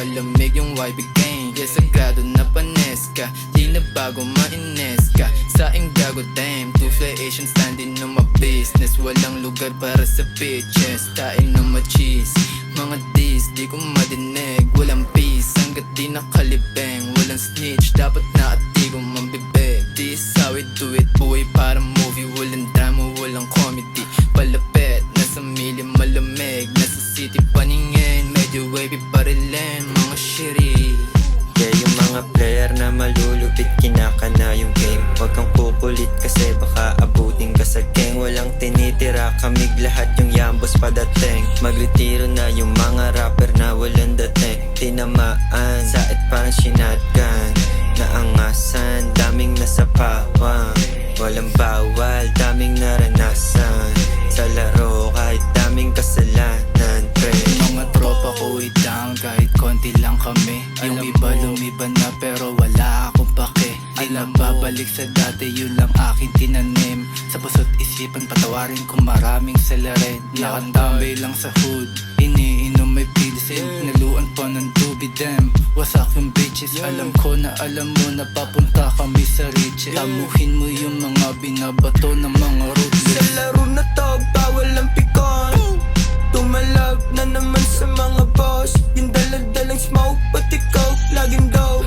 malamig yung YB game. Yeah, sagrado na panes ka, di na bago maines ka. Saing gago damn, two fly Asian standing on my business. Walang lugar para sa bitches, tain na ma-cheese. Mga dis, di ko madinig, walang peace. Hanggat di nakalibeng, walang snitch, dapat na ati ko mambibig. This how we do it, buhay para movie. Walang drama, walang comedy. Palapit, nasa mili malamig, nasa city paningin. Medyo wavy pa rin mga shitty. Yeah, yung mga player na malulupit, kinakana yung game. Huwag kang kukulit kasi baka abutin ka sa gang. Walang tinitira, kamig lahat yung yambos padating. Magretiro na yung mga rapper na walang dating. Tinamaan, sait parang sinatgan. Naangasan, daming nasa pawang. Walang bawal, daming naranasan. Sa laro kahit daming kasalanan, pre. Mga tropa ko down, kahit konti lang kami. Yung iba lumiban na pero wala akong pake. Di na babalik sa dati, yun lang aking tinanim. Sa puso't isipan, patawarin kung maraming salarin. Nakatambay lang sa hood, iniinom may pilsin. Naluan pa ng tubig, damn, wasak yung bitches. Alam ko na alam mo na papunta kami sa riches. Tamuhin mo yung mga binabato ng mga ruthless. Sa laro na to, bawal ang pikon. Tumalab na naman sa mga boss. Yung daladalang smoke, pati coke, laging dope.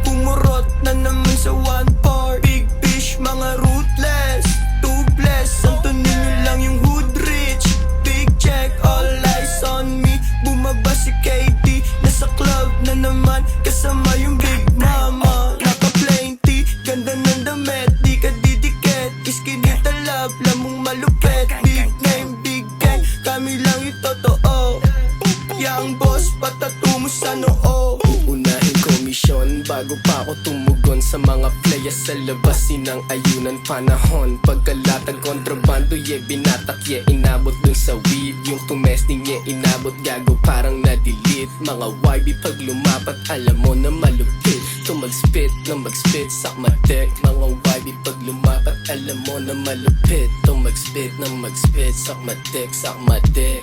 Pumurot na naman sa one part. Big fish, mga ruthless, tubeless. Santunin nyo lang yung hood rich. Big check, all eyes on me. Bumaba si KD, nasa club na naman. Kasama yung big mama. Naka-plain tee, ganda ng damit. Di ka didikit, iskinit talab, lamong malupit. Big name, big gang, kami lang yung totoo. Yang boss, patato mo sa noo. Uunahin komisyon bago pa ako tumugon sa mga playas sa labas. Sinang ayunan panahon, pagkalatag kontrabando, binatak, inabot dun sa weed. Yung tumesting, inabot, gago parang na-delete. Mga YB pag lumapat, alam mo na malupit. Tumag-spit na mag-spit, sak ma-deck. Mga YB pag lumapat, alam mo na malupit. Tumag-spit na mag-spit, sak ma-deck, sak ma-deck.